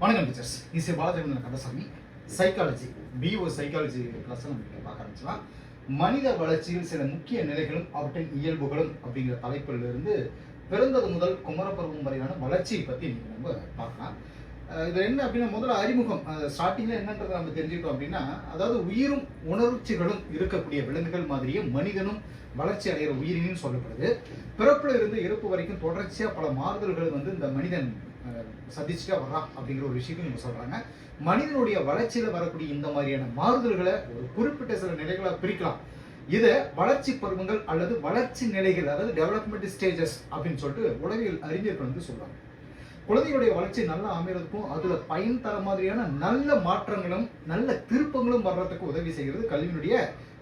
வணக்கம் teachers. Isai Balachandran Kandasamy. Psychology PO psychology class நம்ம பார்க்க ஆரம்பிச்சலாம். மனித வளர்ச்சியில் சில முக்கிய நிலைகளும் அவற்றின் இயல்புகளும் அப்படிங்கிற தலைப்பில் இருந்து பிறந்தது முதல் குமரப்பருவம் வரையான வளர்ச்சியை பற்றி இன்னைக்கு நம்ம பார்க்கலாம். இது என்ன அப்படின்னா, முதல்ல அறிமுகம் ஸ்டார்டிங்கில் என்னன்றதை நம்ம தெரிஞ்சுக்கிட்டோம் அப்படின்னா, அதாவது உயிரும் உணர்ச்சிகளும் இருக்கக்கூடிய விலங்குகள் மாதிரியே மனிதனும் வளர்ச்சி அடைகிற உயிரினும் சொல்லப்படுது. பிறப்புல இருந்து இறப்பு வரைக்கும் தொடர்ச்சியாக பல மாறுதல்கள் இந்த மனிதன் சந்திச்சுட்டா வர்றான் அப்படிங்கிற ஒரு விஷயத்தையும் நம்ம சொல்றாங்க. மனிதனுடைய வளர்ச்சியில வரக்கூடிய இந்த மாதிரியான மாறுதல்களை ஒரு குறிப்பிட்ட சில நிலைகளாக பிரிக்கலாம். இதை வளர்ச்சி பருவங்கள் அல்லது வளர்ச்சி நிலைகள், அதாவது டெவலப்மெண்ட் ஸ்டேஜஸ் அப்படின்னு சொல்லிட்டு உளவியல் அறிஞர்கள் சொல்றாங்க. குழந்தைகளுடைய வளர்ச்சி நல்லா அமைறதுக்கும் அதுல பயன் தர மாதிரியான நல்ல மாற்றங்களும் நல்ல திருப்பங்களும் வர்றதுக்கு உதவி செய்கிறது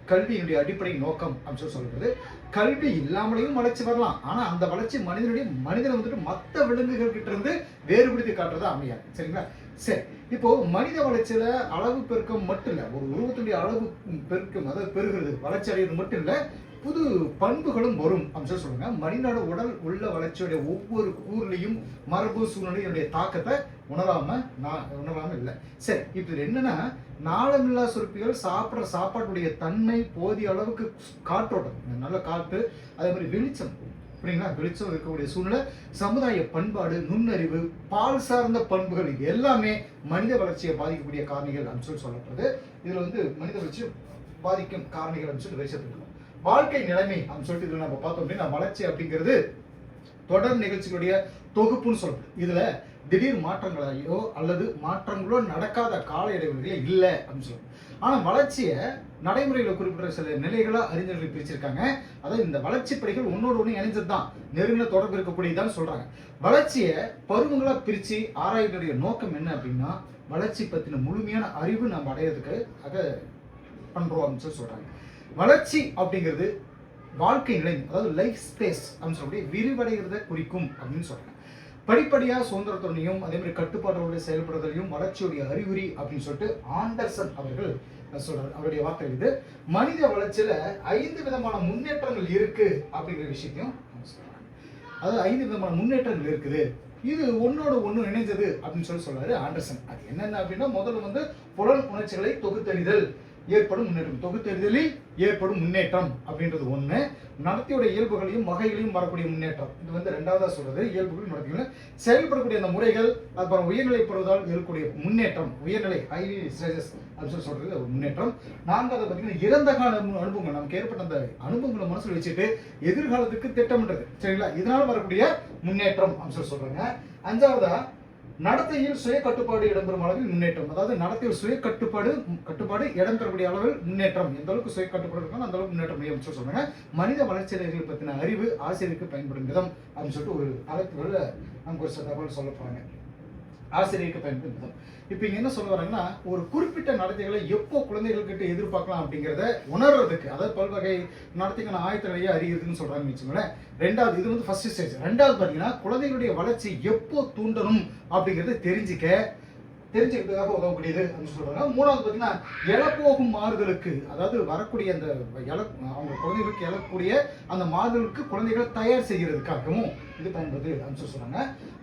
கல்வியினுடைய அடிப்படை நோக்கம் அப்படின்னு சொல்லப்படுது. கல்வி இல்லாமலேயும் வளர்ச்சி வரலாம். ஆனா அந்த வளர்ச்சி மனிதனை மற்ற விலங்குகள் கிட்ட இருந்து வேறுபடுத்தி காட்டுறதா அமையாது. சரிங்களா? சரி, இப்போ மனித வளர்ச்சியில அளவு பெருக்கம் மட்டும் இல்ல, ஒரு உருவத்துடைய அளவு பெருக்கம், அதாவது பெருகிறது, வளர்ச்சி அடைகிறது மட்டும் இல்ல, புது பண்புகளும் வரும் அப்படின்னு சொல்லுங்க. மனிதனோட உடல் உள்ள வளர்ச்சியுடைய ஒவ்வொரு கூறுலையும் மரபு சூழ்நிலையுடைய தாக்கத்தை உணராம இல்லை. சரி, இப்ப இது என்னன்னா, நாளமில்லா சுரப்பிகள் சாப்பிட்ற சாப்பாட்டுடைய தன்மை, போதிய அளவுக்கு காற்றோட்டம், நல்ல காற்று, அதே மாதிரி வெளிச்சம், அப்படிங்களா, வெளிச்சம் இருக்கக்கூடிய சூழ்நிலை, சமுதாய பண்பாடு, நுண்ணறிவு, பால் சார்ந்த பண்புகள், இது எல்லாமே மனித வளர்ச்சியை பாதிக்கக்கூடிய காரணிகள் அப்படின்னு சொல்லப்படுது. இதுல மனித வளர்ச்சி பாதிக்கும் காரணிகள் அப்படின்னு சொல்லி வரிசைப்படுத்தணும். வாழ்க்கை நிலைமை அப்படின்னு சொல்லிட்டு இதுல நம்ம பார்த்தோம் அப்படின்னா, வளர்ச்சி அப்படிங்கிறது தொடர் நிகழ்ச்சிகளுடைய தொகுப்புன்னு சொல்லப்படுது. இதுல திடீர் மாற்றங்களையோ அல்லது மாற்றங்களோ நடக்காத கால இடைவெளிகளே இல்லை அப்படின்னு சொல்லுவோம். ஆனா வளர்ச்சியை நடைமுறையில குறிப்பிட்ட சில நிலைகளா அறிஞர்கள் பிரிச்சிருக்காங்க. அதாவது இந்த வளர்ச்சி படிகள் ஒன்னோடு ஒண்ணு இணைஞ்சதுதான், நெருங்கின தொடர்பு இருக்கக்கூடியதான் சொல்றாங்க. வளர்ச்சியை பருவங்களா பிரிச்சு ஆராய்வுடைய நோக்கம் என்ன அப்படின்னா, வளர்ச்சி பத்தின முழுமையான அறிவு நம்ம அடையிறதுக்கு பண்றோம் அப்படின்னு சொல்றாங்க. வளர்ச்சி அப்படிங்கிறது வாழ்க்கை நிலை, அதாவது லைஃப் ஸ்பேஸ் அப்படின்னு சொல்லி விரிவடைகிறத குறிக்கும் அப்படின்னு சொல்றாங்க. படிப்படியா சுதந்திரத்துடனையும் அதே மாதிரி கட்டுப்பாடுகளுடைய செயல்படுறதையும் வளர்ச்சியுடைய அறிகுறி அப்படின்னு சொல்லிட்டு ஆண்டர்சன் அவர்கள் சொல்றாரு. அவருடைய வார்த்தை இது. மனித வளர்ச்சியில 5 விதமான முன்னேற்றங்கள் இருக்கு அப்படிங்கிற விஷயத்தையும் சொல்றாங்க. அதாவது 5 விதமான முன்னேற்றங்கள் இருக்குது, இது ஒன்னோட ஒண்ணு இணைஞ்சது அப்படின்னு சொல்றாரு ஆண்டர்சன். அது என்னென்ன அப்படின்னா, முதல்ல புலன் உணர்ச்சிகளை தொகுத்தறிதல் ஏற்படும் முன்னேற்றம், தொகுத்தறிதலில் ஏற்படும் முன்னேற்றம் அப்படின்றது ஒண்ணு. நடத்தையோட இயல்புகளையும் வகைகளையும் வரக்கூடிய முன்னேற்றம், இது ரெண்டாவதா சொல்றது. இயல்புகள் நடத்தைகள் செயல்படக்கூடிய அந்த முறைகள், அப்புறம் உயர்நிலை பெறுவதால் இருக்கக்கூடிய முன்னேற்றம், உயர்நிலை ஹைலி ஸ்டேஜஸ் அப்படின்னு சொல்றது ஒரு முன்னேற்றம். நான்காவது பார்த்தீங்கன்னா, இறந்த கால அனுபவங்கள், நமக்கு ஏற்பட்ட அந்த அனுபவங்களை மனசுல வச்சுட்டு எதிர்காலத்துக்கு திட்டமிடுறது. சரிங்களா? இதனால வரக்கூடிய முன்னேற்றம் அப்படின்னு சொல்றாங்க. அஞ்சாவதா, நடத்தையில் சுய கட்டுப்பாடு இடம்பெறும் அளவில் முன்னேற்றம், அதாவது நடத்தையில் சுய கட்டுப்பாடு இடம்பெறக்கூடிய அளவில் முன்னேற்றம். எந்த அளவுக்கு சுய கட்டுப்பாடு இருக்கோ அந்த அளவுக்கு முன்னேற்றம் முடியும் அப்படின்னு சொல்றாங்க. மனித வளர்ச்சிகளை பற்றின அறிவு ஆசிரியருக்கு பயன்படும் விதம் அப்படின்னு சொல்லிட்டு ஒரு தலைப்புல நமக்கு ஒரு சில தகவல் சொல்ல போறாங்க. ஆசிரியருக்கு பயன்படும் விதம். இப்ப இங்க என்ன சொல்ல வராங்கன்னா, ஒரு குறிப்பிட்ட நடத்தைகளை எப்போ குழந்தைகள் கிட்ட எதிர்பார்க்கலாம் அப்படிங்கிறத உணர்றதுக்கு, அதாவது பல்வகை நடத்தைக்கான ஆயத்த நிலையை அறிகிறதுன்னு சொல்றாங்கன்னு வச்சுக்கோங்களேன். ரெண்டாவது, இது ஃபர்ஸ்ட் ஸ்டேஜ். ரெண்டாவது பாத்தீங்கன்னா, குழந்தைகளுடைய வளர்ச்சி எப்போ தூண்டணும் அப்படிங்கறத தெரிஞ்சுக்கிறதுக்காக உதவக்கூடியது அப்படின்னு சொல்றாங்க. மூணாவது பாத்தீங்கன்னா, எழப்போகும் மாறுதலுக்கு, அதாவது வரக்கூடிய அந்த அவங்க குழந்தைகளுக்கு எழக்கூடிய அந்த மாறுதலுக்கு குழந்தைகளை தயார் செய்கிறதுக்காகவும் இது பயன்படுது அப்படின்னு சொல்றாங்க.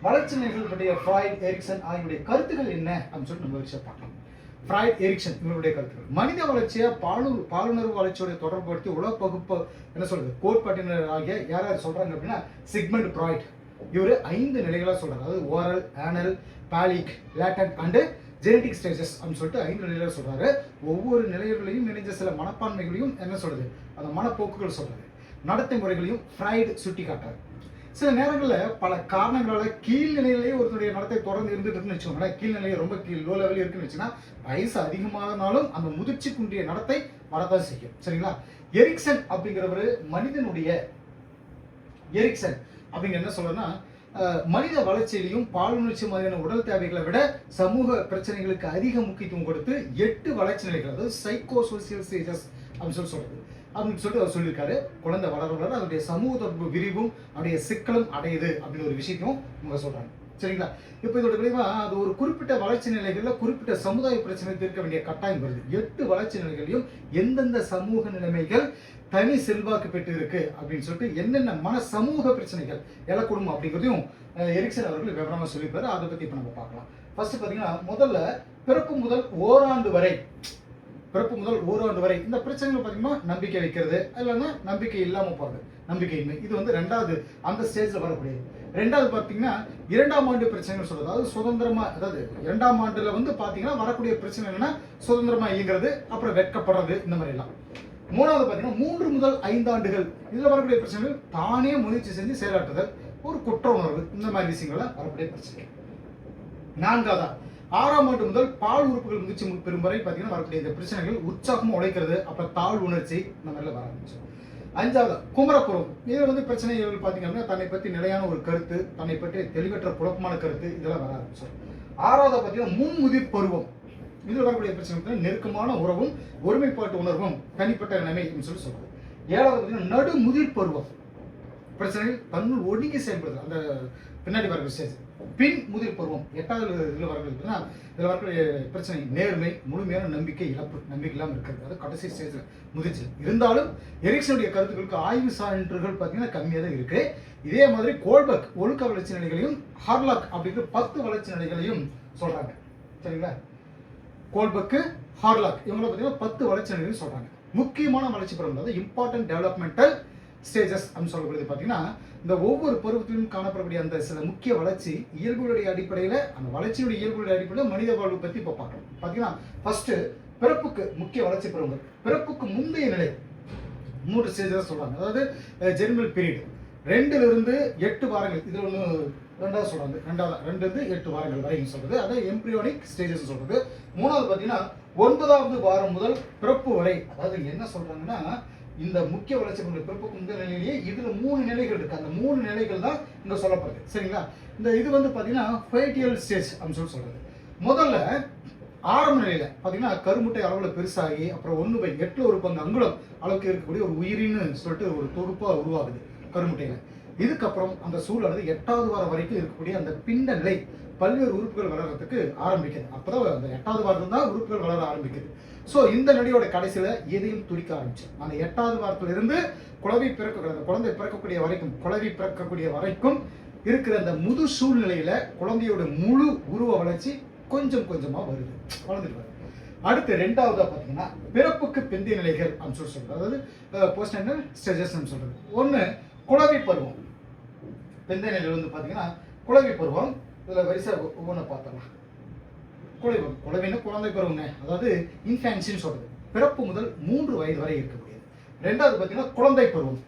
வளர்ச்சி நிலைகள் பற்றிய ஃப்ராய்ட், எரிக்சன் ஆகியோருடைய கருத்துக்கள் என்ன அப்படின்னு சொல்லிட்டு நம்ம விஷயம் பார்க்கலாம். ஃப்ராய்ட், எரிக்சன் இவருடைய கருத்துக்கள். மனித வளர்ச்சியை பாலுணர்வு வளர்ச்சியோட தொடர்புபடுத்தி உலக பகுப்பு என்ன சொல்றது கோட்பாட்டினர் ஆகிய யார் சொல்றாங்க அப்படின்னா, சிக்மண்ட் ஃப்ராய்ட். இவரு 5 நிலைகளா சொல்றாரு. அதாவது oral, anal, phallic, latent and genetic stages அப்படின்னு சொல்லிட்டு 5 நிலைகளை சொல்றாரு. ஒவ்வொரு நிலைகளையும் இணைஞ்ச சில மனப்பான்மைகளையும் என்ன சொல்றது, அந்த மனப்போக்குகள் சொல்றது, நடத்தை முறைகளையும் ஃப்ராய்ட் சுட்டி காட்டுறாரு. சில நேரங்களில் பல காரணங்களால கீழ்நிலையிலேயே ஒருத்தருடைய நடத்தை தொடர்ந்து இருந்துட்டு இருக்குன்னு வச்சுக்கோங்களேன். கீழ்நிலையை ரொம்ப லோ லெவலில் இருக்குன்னு வச்சுன்னா, வயசு அதிகமானாலும் அந்த முதிர்ச்சி குன்றிய நடத்தை வரதான் செய்யும். சரிங்களா? எரிக்சன் அப்படிங்கிறவரு எரிக்சன் அப்படிங்கிற என்ன சொல்றேன்னா, மனித வளர்ச்சியிலையும் பாலுணர்ச்சி மாதிரியான உடல் தேவைகளை விட சமூக பிரச்சனைகளுக்கு அதிக முக்கியத்துவம் கொடுத்து 8 வளர்ச்சி நிலைகள், அதாவது சைக்கோ சோசியல் ஸ்டேஜஸ் அப்படின்னு சொல்றது அப்படின்னு சொல்லிட்டு அவர் சொல்லியிருக்காரு. குழந்தை வளர அதனுடைய சமூக தொடர்பு விரிவும் அவருடைய சிக்கலும் அடையுது அப்படின்னு ஒரு விஷயத்தையும் அவங்க சொல்றாங்க. சரிங்களா? இப்ப இதோட விளைவா அது ஒரு குறிப்பிட்ட வளர்ச்சி நிலைகள்ல குறிப்பிட்ட சமுதாய பிரச்சனை தீர்க்க வேண்டிய கட்டாயம் வருது. 8 வளர்ச்சி நிலைகளையும் எந்தெந்த சமூக நிலைமைகள் தனி செல்வாக்கு பெற்று இருக்கு அப்படின்னு சொல்லிட்டு என்னென்ன சமூக பிரச்சனைகள் எழக்கூடும் அப்படிங்கிறதையும் எரிக்சன் அவர்கள் விவரமா சொல்லியிருப்பாரு. அதை பத்தி இப்ப நம்ம பார்க்கலாம். ஃபர்ஸ்ட் பார்த்தீங்கன்னா முதல்ல பிறப்பு முதல் ஓராண்டு வரை இந்த பிரச்சனைகள் பார்த்தீங்கன்னா நம்பிக்கை வைக்கிறது இல்லைன்னா நம்பிக்கை இல்லாமல் போகிறது, நம்பிக்கையின்மை. இது வந்து ரெண்டாவது அந்த ஸ்டேஜில் வரக்கூடியது. ரெண்டாவது பார்த்தீங்கன்னா 2ஆம் ஆண்டு பிரச்சனைகள் சொல்றது, அதாவது சுதந்திரமா, அதாவது 2ஆம் ஆண்டுல வந்து பார்த்தீங்கன்னா வரக்கூடிய பிரச்சனை என்னன்னா சுதந்திரமா இயங்குறது, அப்புறம் வெட்கப்படுறது, இந்த மாதிரி எல்லாம். மூணாவது பார்த்தீங்கன்னா 3 முதல் 5 ஆண்டுகள் இதில் வரக்கூடிய பிரச்சனைகள் தானே முயற்சி செஞ்சு செயலாற்றுதல், ஒரு குற்ற உணர்வு, இந்த மாதிரி விஷயங்கள்லாம் வரக்கூடிய பிரச்சனை. நான்காவதா 6ஆம் ஆண்டு முதல் பால் உறுப்புகள் முதிர்ச்சி பெறும் வரை பார்த்தீங்கன்னா வரக்கூடிய இந்த பிரச்சனைகள் உற்சாகமாக உழைக்கிறது, அப்புறம் தாழ் உணர்ச்சி, இந்த மாதிரிலாம் வர ஆரம்பிச்சு. 5ஆவது குமரப்பருவம். இதில் வந்து பிரச்சனைகள் பார்த்தீங்க அப்படின்னா தன்னை பற்றி நிலையான ஒரு கருத்து, தன்னை பற்றி தெளிவற்ற குழப்பமான கருத்து, இதெல்லாம் வர ஆரம்பிச்சு. 6ஆவது பார்த்தீங்கன்னா முன்முதிர் பருவம். இதில் வரக்கூடிய பிரச்சனை நெருக்கமான உறவும் ஒருமைப்பாட்டு உணர்வும் தனிப்பட்ட நிலைமை சொல்லி சொல்றது. 7ஆவது பார்த்தீங்கன்னா நடுமுதிர் பருவம். பிரச்சனைகள் தன்னுள் ஒடுங்கி செயல்படுது, அந்த பின்னாடி வரக்கூடிய ஸ்டேஜ். பின் முதிர் பருவம் 8வது இதில் வரக்கூடியதுன்னா இதில் வரக்கூடிய பிரச்சனை நேர்மை, முழுமையான நம்பிக்கை இழப்பு, நம்பிக்கை இல்லாமல் இருக்கிறது, அது கடைசி ஸ்டேஜில் முதிர்ச்சி. இருந்தாலும் எரிக்சனுடைய கருத்துக்களுக்கு ஆய்வு சான்றுகள் பார்த்தீங்கன்னா கம்மியாக தான் இருக்கு. இதே மாதிரி கோல்பர்க் ஒழுக்க வளர்ச்சி நிலைகளையும் ஹார்லாக் அப்படிங்கிற 10 வளர்ச்சி நிலைகளையும் சொல்றாங்க. சரிங்களா? கோல்பர்க், ஹார்லாக் இவங்களை பார்த்தீங்கன்னா 10 வளர்ச்சி நிலைகளையும் சொல்றாங்க. முக்கியமான வளர்ச்சி பருவம், அதாவது இம்பார்ட்டன்ட் டெவலப்மெண்டல் ஸ்டேஜஸ் அப்படின்னு சொல்லக்கூடியது பார்த்தீங்கன்னா இந்த ஒவ்வொரு பருவத்திலும் காணப்படக்கூடிய அந்த சில முக்கிய வளர்ச்சி இயல்புகளுடைய அடிப்படையில், அந்த வளர்ச்சியுடைய இயல்புகளுடைய அடிப்படையில் மனித வாழ்வு பற்றி இப்போ பார்க்கணும். பார்த்தீங்கன்னா ஃபர்ஸ்ட் பிறப்புக்கு முக்கிய வளர்ச்சி பருவங்கள். பிறப்புக்கு முந்தைய நிலை 3 ஸ்டேஜஸ் சொல்றாங்க, அதாவது ஜெர்மல் பீரியட் 2லிருந்து 8 வாரங்கள், இதில் ஒன்று ரெண்டாவது சொல்றாங்க, 2லிருந்து 8 வாரங்கள் வரைக்கும் சொல்றது, அதை எம்பிரியோனிக் ஸ்டேஜஸ் சொல்றது. 3வது பார்த்தீங்கன்னா 9வது வாரம் முதல் பிறப்பு வரை, அதாவது என்ன சொல்றாங்கன்னா இந்த முக்கிய வளர்ச்சி பிறப்புக்கு முந்தைய நிலையிலேயே இதுல 3 நிலைகள் இருக்கு, அந்த 3 நிலைகள் தான் இங்க சொல்லப்படுது. சரிங்களா? இந்த இது வந்து பாத்தீங்கன்னா ஃபைட்டியல் ஸ்டேஜ் அப்படின்னு சொல்றது. முதல்ல ஆரம்ப நிலையில பாத்தீங்கன்னா கருமுட்டை அளவுல பெருசாகி அப்புறம் 1/8 ஒரு பங்கு அங்குலம் அளவுக்கு இருக்கக்கூடிய ஒரு உயிரின்னு சொல்லிட்டு ஒரு தொகுப்பா உருவாகுது கருமுட்டையில. இதுக்கப்புறம் அந்த சூழல் 8வது வாரம் வரைக்கும் இருக்கக்கூடிய அந்த பிண்ட நிலை பல்வேறு உறுப்புகள் வளர்றதுக்கு ஆரம்பிக்குது. அப்பதான் அந்த 8வது வாரத்துல தான் உறுப்புகள் வளர ஆரம்பிக்குது. ஸோ இந்த நடியோட கடைசியில எதையும் துடிக்க ஆரம்பிச்சு அந்த 8வது வாரத்துல இருந்து குழந்தை பிறக்கக்கூடிய வரைக்கும் இருக்கிற அந்த முது சூழ்நிலையில குழந்தையோட முழு உருவ வளர்ச்சி கொஞ்சம் கொஞ்சமா வருது, வளர்ந்துட்டு வருது. அடுத்து 2வதா பாத்தீங்கன்னா பிறப்புக்கு பிந்தைய நிலைகள் அப்படின்னு சொல்றது, அதாவது போஸ்ட் ஸ்டேஜஸ் சொல்றது. ஒண்ணு குழந்தை பருவம். பிந்தைய நிலையில் வந்து பாத்தீங்கன்னா குழந்தை பருவம். இதுல வரிசை ஒவ்வொன்று பார்த்தலாம். குழந்தை பருவங்க, அதாவது இன்ஃபான்சின்னு சொல்றது, பிறப்பு முதல் 3 வயது வரை இருக்கக்கூடியது. 2வது பார்த்தீங்கன்னா குழந்தை பருவம்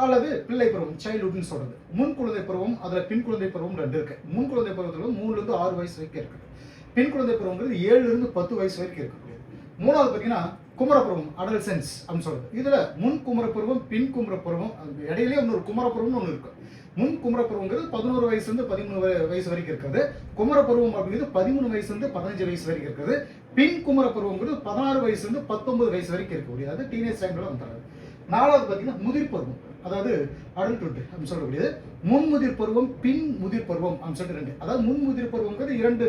அல்லது பிள்ளை பருவம், சைல்ட்ஹுட்னு சொல்றது. முன் குழந்தை பருவம், அதுல பின் குழந்தை பருவம் 2 இருக்கு. முன் குழந்தை பருவத்துல 3லிருந்து 6 வயசு வரைக்கும் இருக்குது. பின் குழந்தை பருவங்கிறது 7லிருந்து 10 வயசு வரைக்கும் இருக்கக்கூடியது. 3வது பார்த்தீங்கன்னா குமரப்பருவம், அடல்சென்ஸ் அப்படின்னு சொல்றது. இதுல முன் குமரப்பருவம், பின் குமரப்பருவம், இடையிலேயே இன்னொரு குமரப்பருவம்னு ஒன்று இருக்கு. முன் குமரப்பருவங்கிறது 11 வயசுலேருந்து 13 வயசு வரைக்கும் இருக்கிறது. குமரப்பருவம் அப்படிங்கிறது 13 வயசுலேருந்து 15 வயசு வரைக்கும் இருக்கிறது. பின் குமரப்பருவங்கிறது 16 வயசுலேருந்து 19 வயசு வரைக்கும் இருக்கக்கூடியது, அது டீனேஜ் டைம்ல வந்துடுறது. 4வது பார்த்தீங்கன்னா முதிர் பருவம், அதாவது அடல்ட்ஹுட் அப்படின்னு சொல்லக்கூடியது. முன் முதிர் பருவம், பின் முதிர் பருவம் அப்படின்னு சொல்லிட்டு 2. அதாவது முன் முதிர் பருவங்கிறது 2,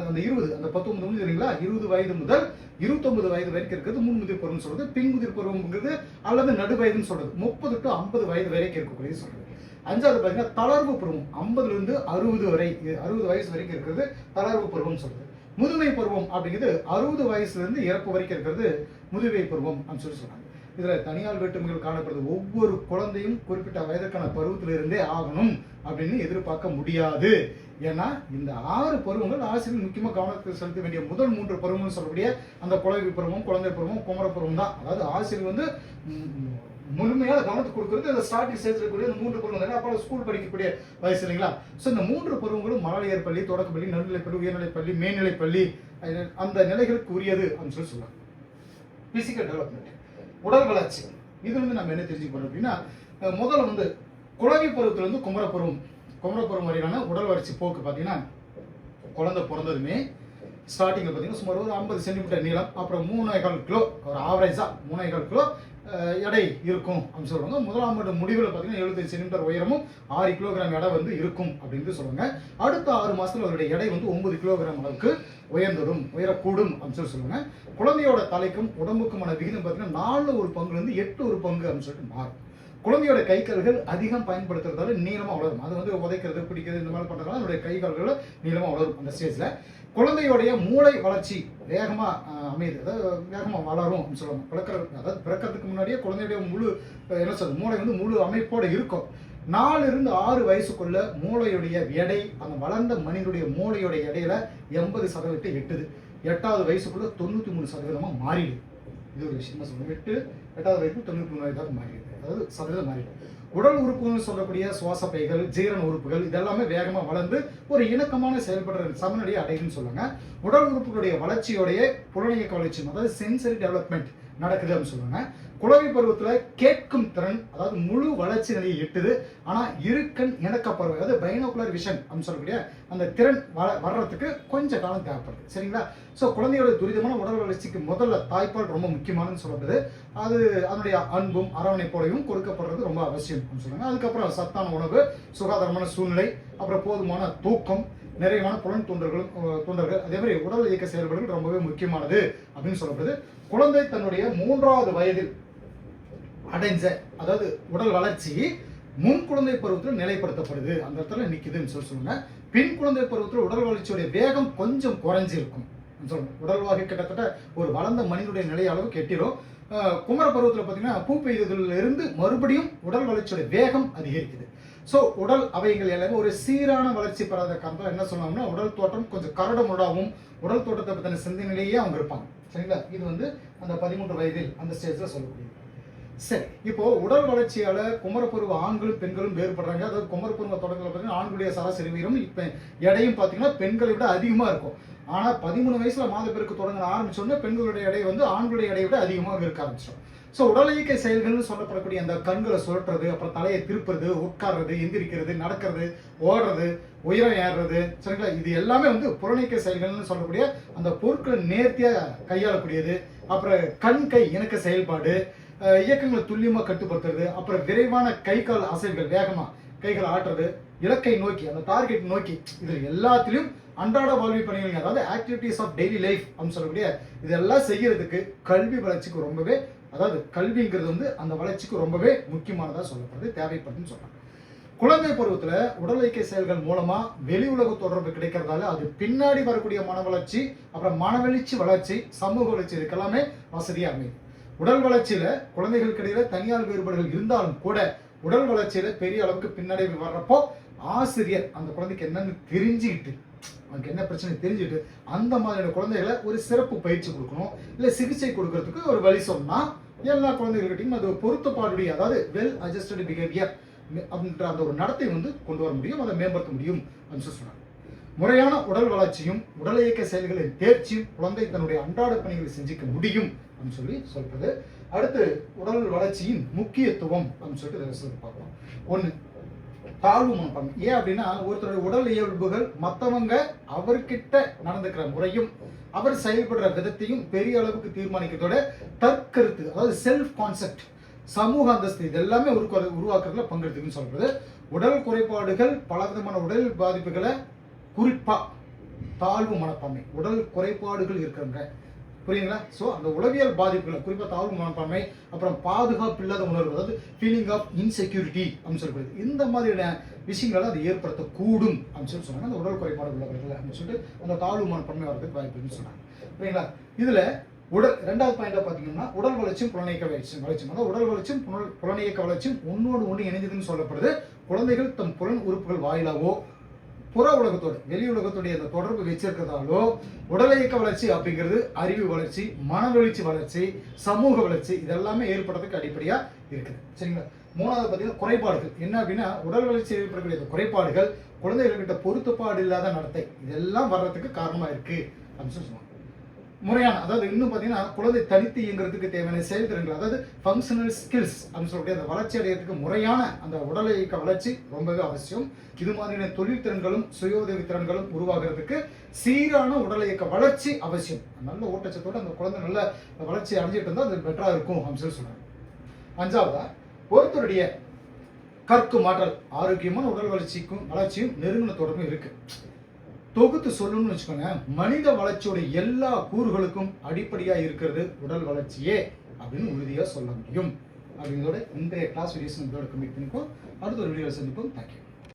அந்த 20, அந்த 19 முடிஞ்சுங்களா, 20 வயது முதல் 29 வயது வரைக்கும் இருக்கிறது முன் முதிர் பருவம் சொல்றது. பின் முதிர் பருவம்ங்கிறது அல்லது நடு வயதுன்னு சொல்றது, 30 to 50 வயது வரைக்கும் இருக்கக்கூடியது சொல்றது. 5வது பார்த்தீங்கன்னா தளர்வு பருவம், 50லிருந்து 60 வரை, 60 வயசு வரைக்கும் இருக்கிறது தளர்வு பருவம் சொல்றது. முதுமை பருவம் அப்படிங்கிறது 60 வயசுலேருந்து இறப்பு வரைக்கும் இருக்கிறது முதுமை பருவம் அப்படின்னு சொல்றாங்க. இதுல தனியார் வேற்றுமைகள் காணப்படுது. ஒவ்வொரு குழந்தையும் குறிப்பிட்ட வயதுக்கான பருவத்திலிருந்தே ஆகணும் அப்படின்னு எதிர்பார்க்க முடியாது. ஏன்னா இந்த 6 பருவங்கள் ஆசிரியர் முக்கியமா கவனத்தை செலுத்த வேண்டிய முதல் 3 பருவங்கள் சொல்லக்கூடிய அந்த குழந்தை பருவம், குழந்தை பருவம், குமரப்பருவம் தான். அதாவது ஆசிரியர் வந்து முழுமையாக கவனத்தை கொடுக்கறது இந்த ஸ்டார்டிங் ஸ்டேஜ் இருக்கக்கூடிய இந்த 3 பருவங்கள். அப்போ ஸ்கூல் படிக்கக்கூடிய வயசு இல்லைங்களா? ஸோ இந்த 3 பருவங்களும் மழலையர் பள்ளி, தொடக்கப்பள்ளி, நடுநிலைப்பள்ளி, உயர்நிலைப்பள்ளி, மேல்நிலைப்பள்ளி, அந்த நிலைகளுக்கு உரியது அப்படின்னு சொல்லலாம். பிசிக்கல் டெவலப்மெண்ட், உடல் வளர்ச்சி. இது வந்து நம்ம என்ன தெரிஞ்சுக்கணும் அப்படின்னா, முதல்ல வந்து குழந்தை பருவத்திலிருந்து குமரப்பருவம் வரையிலான உடல் வளர்ச்சி போக்கு பார்த்தீங்கன்னா, குழந்தை பிறந்ததுமே ஸ்டார்டிங்கில் பார்த்தீங்கன்னா சுமார் ஒரு 50 சென்டிமீட்டர் நீளம், அப்புறம் 3.25 கிலோ, ஒரு ஆவரேஜாக 3.25 கிலோ எடை இருக்கும் அப்படின்னு சொல்லுவாங்க. 1ஆம் ஆண்டு முடிவில் பார்த்தீங்கன்னா 75 சென்டிமீட்டர் உயரமும் 6 கிலோகிராம் எடை வந்து இருக்கும் அப்படின்னு சொல்லுவாங்க. அடுத்த 6 மாதத்தில் அவருடைய எடை வந்து 9 கிலோகிராம் அளவுக்கு உயரக்கூடும் அப்படின்னு சொல்லுவாங்க. குழந்தையோட தலைக்கும் உடம்புக்குமான விகிதம் பார்த்தீங்கன்னா 4 ஒரு பங்குலேருந்து 8 ஒரு பங்கு அப்படின்னு சொல்லிட்டு மாறும். குழந்தையோட கை கால்கள் அதிகம் பயன்படுத்துறதால நீளமாக வளரும். அது வந்து உதைக்கிறது, பிடிக்கிறது, இந்த மாதிரி பண்ணுறதுனால அதனுடைய கை கால்கள் நீளமாக வளரும் அந்த ஸ்டேஜில். குழந்தையுடைய மூளை வளர்ச்சி வேகமா அமையுது, அதாவது வேகமா வளரும் அப்படின்னு சொல்லுவாங்க. அதாவது பிறக்கிறதுக்கு முன்னாடியே குழந்தையுடைய முழு என்ன சொல்றது மூளை வந்து முழு அமைப்போட இருக்கும். 4 இருந்து 6 வயசுக்குள்ள மூளையுடைய எடை, அந்த வளர்ந்த மனிதனுடைய மூளையுடைய எடையில 80% எட்டுது. 8வது வயசுக்குள்ள 93% மாறிடுது. இது ஒரு விஷயமா சொல்லுங்க. 8வது வயசுக்கு 93% மாறிடுது, அதாவது சதவீதம் மாறிடுது. உடல் உறுப்புகள் சொல்லக்கூடிய சுவாச பைகள், ஜீரண உறுப்புகள் இதெல்லாமே வேகமா வளர்ந்து ஒரு இணக்கமான செயல்படுற சமநிலையை அடையுதுன்னு சொல்லுவாங்க. உடல் உறுப்புகளுடைய வளர்ச்சியோடைய புலனியக்க வளர்ச்சி, அதாவது சென்சரி டெவலப்மெண்ட் நடக்குது அப்படின்னு சொல்லுவாங்க. குழந்தை பருவத்துல கேட்கும் திறன், அதாவது முழு வளர்ச்சி நிலையை எட்டுது. ஆனா இருக்கண் இணக்க பார்வை, அதாவது பைனோகுலர் விஷன் அப்படின்னு சொல்லக்கூடிய அந்த திறன் வர்றதுக்கு கொஞ்சம் காலம் தேவைப்படுது. சரிங்களா? ஸோ குழந்தையோட துரிதமான உடல் வளர்ச்சிக்கு முதல்ல தாய்ப்பால் ரொம்ப முக்கியமானு சொல்லப்படுது. அது அதனுடைய அன்பும் அரவணைப்போடையும் கொடுக்கப்படுறது ரொம்ப அவசியம் அப்படின்னு சொல்லுவாங்க. அதுக்கப்புறம் சத்தான உணவு, சுகாதாரமான சூழ்நிலை, அப்புறம் போதுமான தூக்கம், நிறைவான புலன் தூண்டல்கள், அதே மாதிரி உடல் இயக்க செயல்பாடுகள் ரொம்பவே முக்கியமானது அப்படின்னு சொல்லப்படுது. குழந்தை தன்னுடைய 3வது வயதில் அடைஞ்ச, அதாவது உடல் வளர்ச்சி முன் குழந்தை பருவத்தில் நிலைப்படுத்தப்படுது, அந்த இடத்துல நிக்குதுன்னு சொல்லுவாங்க. பின் குழந்தை பருவத்தில் உடல் வளர்ச்சியுடைய வேகம் கொஞ்சம் குறைஞ்சிருக்கும் சொல்லுங்க. உடல்வாகி கிட்டத்தட்ட ஒரு வளர்ந்த மனிதனுடைய நிலை அளவு கெட்டிடும். குமர பருவத்தில் பார்த்தீங்கன்னா பூ பெய்ததில் இருந்து மறுபடியும் உடல் வளர்ச்சியுடைய வேகம் அதிகரிக்குது. ஸோ உடல் அவைகள் எல்லாமே ஒரு சீரான வளர்ச்சி பெறாத காரணத்தில் என்ன சொன்னாங்கன்னா உடல் தோற்றம் கொஞ்சம் கரடுமுரடாகவும் உடல் தோற்றத்தை பற்றின சிந்தனையிலேயே அவங்க இருப்பாங்க. சரிங்களா? இது வந்து அந்த 13 வயதில் அந்த ஸ்டேஜில் சொல்லக்கூடியது. சரி, இப்போ உடல் வளர்ச்சியால குமரப்பருவ ஆண்களும் பெண்களும் வேறுபடுறாங்க. அதாவது குமரப்பருவ தொடக்கத்தில் பார்த்தீங்கன்னா ஆண்களுடைய சராசரி உயரம் இப்போ எடையும் பார்த்தீங்கன்னா பெண்களை விட அதிகமாக இருக்கும். ஆனால் 13 வயசுல மாதப்பெருக்கு தொடங்க ஆரம்பிச்சோன்னா பெண்களுடைய எடை வந்து ஆண்களுடைய எடையை விட அதிகமாக இருக்க ஆரம்பிச்சிடும். ஸோ உடல் இயக்க செயல்கள்னு சொல்லப்படக்கூடிய அந்த கண்களை சுழற்றுறது, அப்புறம் தலையை திருப்புறது, உட்கார்றது, எந்திரிக்கிறது, நடக்கிறது, ஓடுறது, உயரம் ஏறுறது, சரிங்களா? இது எல்லாமே வந்து புறநீக்க செயல்கள்னு சொல்லக்கூடிய அந்த பொருட்களை நேர்த்தியாக கையாளக்கூடியது. அப்புறம் கண் கை இணக்க செயல்பாடு, இயக்கங்களை துல்லியமா கட்டுப்படுத்துறது, அப்புறம் விரைவான கை கால் அசைவுகள், வேகமா கைகளை ஆட்டுறது, இலக்கை நோக்கி அந்த டார்கெட் நோக்கி, இது எல்லாத்திலும் அன்றாட வாழ்வி பணிகள், அதாவது ஆக்டிவிட்டிஸ் ஆஃப் டெய்லி லைஃப் அப்படின்னு சொல்லக்கூடிய இதெல்லாம் செய்யறதுக்கு கல்வி வளர்ச்சிக்கு ரொம்பவே, அதாவது கல்விங்கிறது வந்து அந்த வளர்ச்சிக்கு ரொம்பவே முக்கியமானதா சொல்லப்படுது, தேவைப்படுதுன்னு சொல்றாங்க. குழந்தை பருவத்துல உடல் இயக்க செயல்கள் மூலமா வெளி உலக தொடர்பு கிடைக்கிறதால அது பின்னாடி வரக்கூடிய மன வளர்ச்சி, அப்புறம் மனவெளிச்சி வளர்ச்சி, சமூக வளர்ச்சி இதுக்கெல்லாமே வசதியா அமையும். உடல் வளர்ச்சியில குழந்தைகளுக்கு இடையில தனியார் வேறுபாடுகள் இருந்தாலும் கூட உடல் வளர்ச்சியில பெரிய அளவுக்கு பின்னாடி வர்றப்போ ஆசிரியர் அந்த குழந்தைக்கு என்னன்னு தெரிஞ்சுக்கிட்டு, அவனுக்கு என்ன பிரச்சனை தெரிஞ்சுட்டு அந்த மாதிரியான குழந்தைகளை ஒரு சிறப்பு பயிற்சி கொடுக்கணும், இல்லை சிகிச்சை கொடுக்கறதுக்கு ஒரு வழி சொன்னா எல்லா குழந்தைகள்கிட்டையும் அது பொருத்தப்பாடுடைய, அதாவது வெல் அட்ஜஸ்டட் பிஹேவியர் அப்படின்ற அந்த ஒரு நடத்தை வந்து கொண்டு வர முடியும், அதை மேம்படுத்த முடியும் அப்படின்னு சொன்னாங்க. முறையான உடல் வளர்ச்சியும் உடல் இயக்க செயல்களின் தேர்ச்சியும் குழந்தை தன்னுடைய அன்றாட பணிகளை செஞ்சுக்க முடியும் அப்படின்னு சொல்லி சொல்றது. அடுத்து உடல் வளர்ச்சியின் முக்கியத்துவம் அப்படின்னு சொல்லிட்டு பார்க்கலாம். 1, தாழ்வு மனப்பான்மை. ஏன் அப்படின்னா ஒருத்தருடைய உடல் இயல்புகள் மற்றவங்க அவர்கிட்ட நடந்துக்கிற முறையும் அவர் செயல்படுற விதத்தையும் பெரிய அளவுக்கு தீர்மானிக்கிறதோட தற்கருத்து, அதாவது செல்ஃப் கான்செப்ட், சமூக அந்தஸ்து இது எல்லாமே உருவாக்குறதுல பங்கெடுத்துக்குன்னு சொல்றது. உடல் குறைபாடுகள் பலவிதமான உடல் பாதிப்புகளை, குறிப்பா தாழ்வு மனப்பான்மை, உடல் குறைபாடுகள் இருக்கிறவங்க, புரியுங்களா? ஸோ அந்த உளவியல் பாதிப்புகளை, குறிப்பாக தாழ்வு மனப்பான்மை, அப்புறம் பாதுகாப்பு இல்லாத உணர்வு, அதாவது ஃபீலிங் ஆஃப் இன்செக்யூரிட்டி அப்படின்னு சொல்லப்படுது, இந்த மாதிரியான விஷயங்களை அது ஏற்படுத்தக்கூடும் அப்படின்னு சொல்லி சொன்னாங்க. அந்த உடல் குறைபாடு உள்ளவர்கள் அப்படின்னு சொல்லிட்டு அந்த தாழ்வு மனப்பான்மை வரதுக்கு வாய்ப்புன்னு சொன்னாங்க. புரியுங்களா? இதுல உடல் 2வது பாயிண்டா பார்த்தீங்கன்னா உடல் வளர்ச்சியும் புலனியக்க வளர்ச்சியும், அதாவது உடல் வளர்ச்சியும் புலனியக்க வளர்ச்சியும் ஒன்னோடு ஒன்று இணைஞ்சதுன்னு சொல்லப்படுது. குழந்தைகள் தம் புலன் உறுப்புகள் வாயிலாவோ புற உலகத்தோடு வெளி உலகத்துடைய அந்த தொடர்பு வச்சிருக்கிறதாலோ உடல் இயக்க வளர்ச்சி அப்படிங்கிறது அறிவு வளர்ச்சி, மனவெளிச்சி வளர்ச்சி, சமூக வளர்ச்சி இதெல்லாமே ஏற்படுறதுக்கு அடிப்படையா இருக்குது. சரிங்களா? 3வது பார்த்தீங்கன்னா குறைபாடுகள். என்ன அப்படின்னா உடல் வளர்ச்சி ஏற்படக்கூடிய குறைபாடுகள் குழந்தைகள்கிட்ட பொருத்தப்பாடு இல்லாத நடத்தை இதெல்லாம் வர்றதுக்கு காரணமா இருக்கு அப்படின்னு சொல்லுவாங்க. முறையான, அதாவது இன்னும் பார்த்தீங்கன்னா குழந்தை தனித்து இயங்குறதுக்கு தேவையான செயல்திறன்கள், அதாவது ஃபங்க்ஷனல் ஸ்கில்ஸ் அப்படின்னு சொல்லக்கூடிய அந்த வளர்ச்சி அடைகிறதுக்கு முறையான அந்த உடல் இயக்க வளர்ச்சி ரொம்பவே அவசியம். இது மாதிரியான தொழில் திறன்களும் சுய உதவி திறன்களும் உருவாகிறதுக்கு சீரான உடல் இயக்க வளர்ச்சி அவசியம். நல்ல ஊட்டச்சத்தோட அந்த குழந்தை நல்ல வளர்ச்சி அடைஞ்சிட்டு இருந்தால் அது பெட்டரா இருக்கும் அப்படின்னு சொல்லி சொல்றாங்க. 5வதா ஒருத்தருடைய கற்கும் ஆற்றல், ஆரோக்கியமான உடல் வளர்ச்சியும் நெருங்கின தொடர்பும் இருக்கு. தொகுத்து சொல்லணும்னு வச்சுக்கோங்க, மனித வளர்ச்சியோட எல்லா கூறுகளுக்கும் அடிப்படையா இருக்கிறது உடல் வளர்ச்சியே அப்படின்னு உறுதியா சொல்ல முடியும். அப்படிங்கிறதோட இன்றைய கிளாஸ் வீடியோஸ் இதோட கம்ப்ளீட் பண்ணிப்போம். அடுத்த ஒரு வீடியோ சந்திப்போம். தேங்க்யூ.